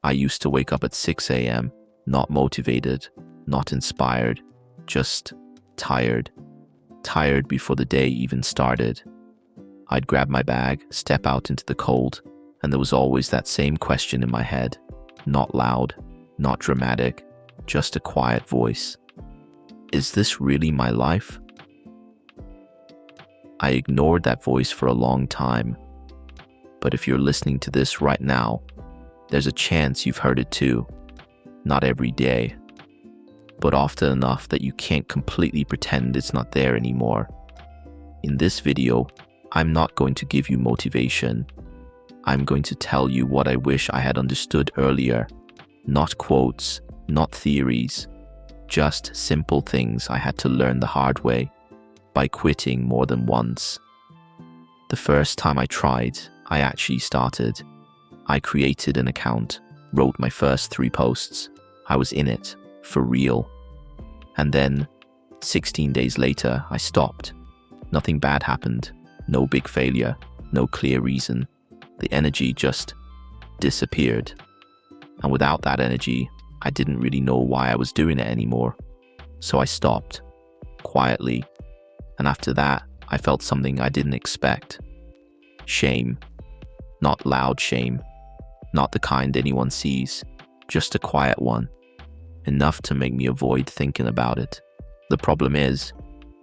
I used to wake up at 6 a.m., not motivated, not inspired, just tired. Tired before the day even started. I'd grab my bag, step out into the cold, and there was always that same question in my head. Not loud, not dramatic, just a quiet voice. Is this really my life? I ignored that voice for a long time. But if you're listening to this right now, there's a chance you've heard it too. Not every day, but often enough that you can't completely pretend it's not there anymore. In this video, I'm not going to give you motivation. I'm going to tell you what I wish I had understood earlier. Not quotes, not theories, just simple things I had to learn the hard way by quitting more than once. The first time I tried, I actually started. I created an account, wrote my first 3 posts. I was in it, for real. And then, 16 days later, I stopped. Nothing bad happened, no big failure, no clear reason. The energy just disappeared. And without that energy, I didn't really know why I was doing it anymore. So I stopped, quietly. And after that, I felt something I didn't expect. Shame. Not loud shame. Not the kind anyone sees. Just a quiet one. Enough to make me avoid thinking about it. The problem is,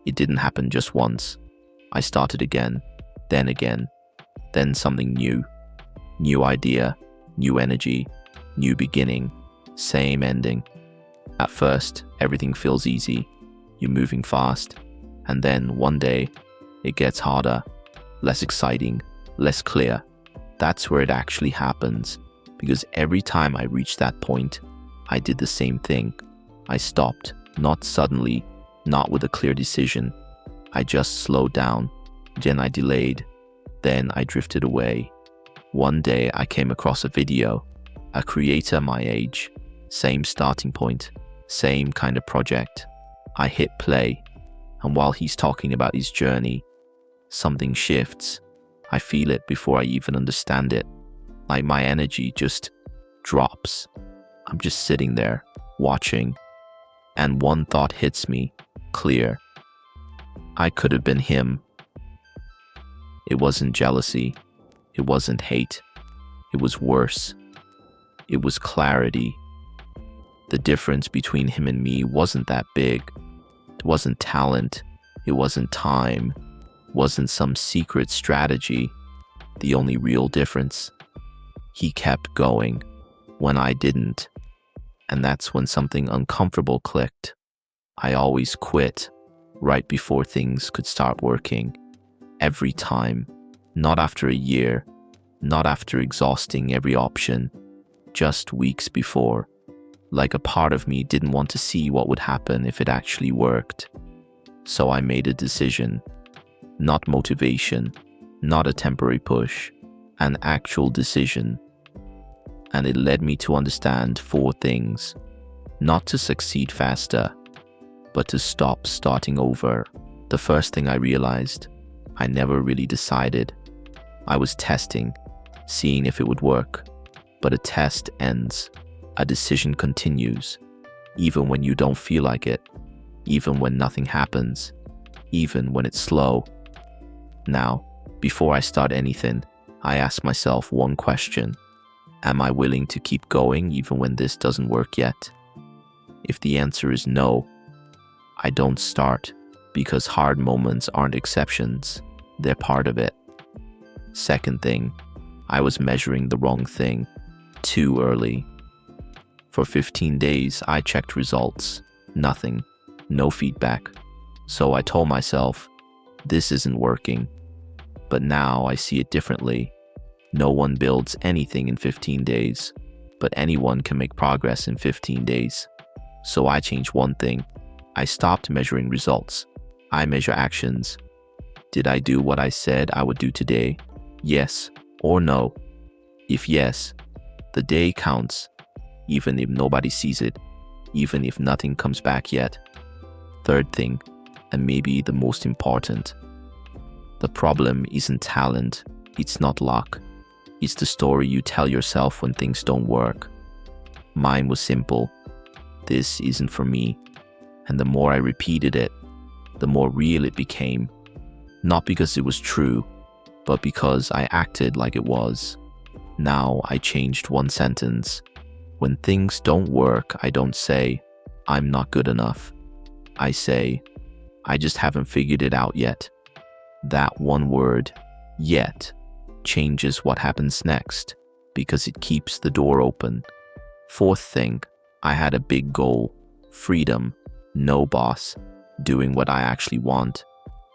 it didn't happen just once. I started again, then something new. New idea, new energy, new beginning, same ending. At first, everything feels easy. You're moving fast. And then, one day, it gets harder, less exciting, less clear. That's where it actually happens. Because every time I reached that point, I did the same thing. I stopped, not suddenly, not with a clear decision. I just slowed down. Then I delayed. Then I drifted away. One day I came across a video. A creator my age. Same starting point. Same kind of project. I hit play. And while he's talking about his journey, something shifts. I feel it before I even understand it. Like my energy just drops. I'm just sitting there, watching. And one thought hits me, clear. I could have been him. It wasn't jealousy. It wasn't hate. It was worse. It was clarity. The difference between him and me wasn't that big. It wasn't talent. It wasn't time. It wasn't some secret strategy. The only real difference. He kept going when I didn't. And that's when something uncomfortable clicked. I always quit right before things could start working. Every time. Not after a year. Not after exhausting every option. Just weeks before. Like a part of me didn't want to see what would happen if it actually worked. So I made a decision. Not motivation. Not a temporary push. An actual decision. And it led me to understand 4 things. Not to succeed faster, but to stop starting over. The first thing I realized, I never really decided. I was testing, seeing if it would work. But a test ends. A decision continues. Even when you don't feel like it. Even when nothing happens. Even when it's slow. Now, before I start anything, I ask myself one question. Am I willing to keep going even when this doesn't work yet? If the answer is no, I don't start, because hard moments aren't exceptions, they're part of it. Second thing, I was measuring the wrong thing, too early. For 15 days, I checked results, nothing, no feedback. So I told myself, this isn't working. But now I see it differently. No one builds anything in 15 days, but anyone can make progress in 15 days. So I changed one thing. I stopped measuring results. I measure actions. Did I do what I said I would do today? Yes or no? If yes, the day counts, even if nobody sees it, even if nothing comes back yet. Third thing, and maybe the most important, the problem isn't talent, it's not luck. It's the story you tell yourself when things don't work. Mine was simple. This isn't for me. And the more I repeated it, the more real it became. Not because it was true, but because I acted like it was. Now I changed one sentence. When things don't work, I don't say, I'm not good enough. I say, I just haven't figured it out yet. That one word, yet, changes what happens next because it keeps the door open. Fourth thing, I had a big goal, freedom, no boss, doing what I actually want.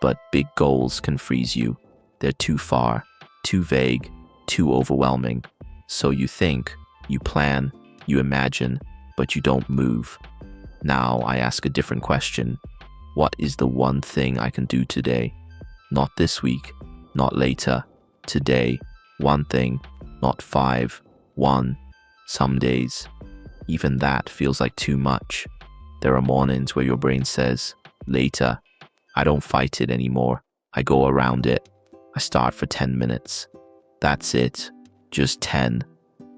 But big goals can freeze you. They're too far, too vague, too overwhelming. So you think, you plan, you imagine, but you don't move. Now I ask a different question. What is the one thing I can do today? Not this week, not later. Today, one thing, not 5, 1. Some days, even that feels like too much. There are mornings where your brain says, later. I don't fight it anymore. I go around it. I start for 10 minutes. That's it. Just 10.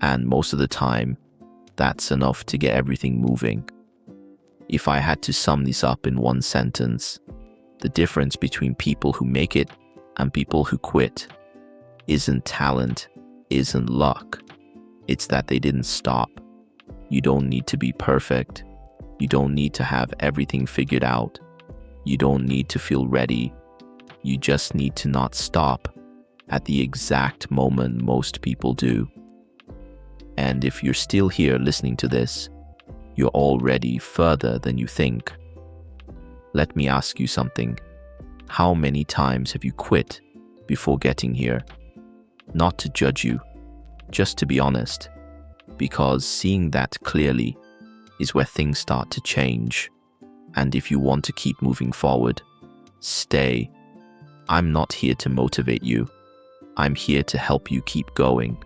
And most of the time, that's enough to get everything moving. If I had to sum this up in one sentence, the difference between people who make it and people who quit isn't talent, isn't luck. It's that they didn't stop. You don't need to be perfect. You don't need to have everything figured out. You don't need to feel ready. You just need to not stop at the exact moment most people do. And if you're still here listening to this, you're already further than you think. Let me ask you something. How many times have you quit before getting here? Not to judge you, just to be honest, because seeing that clearly is where things start to change. And if you want to keep moving forward, stay. I'm not here to motivate you. I'm here to help you keep going.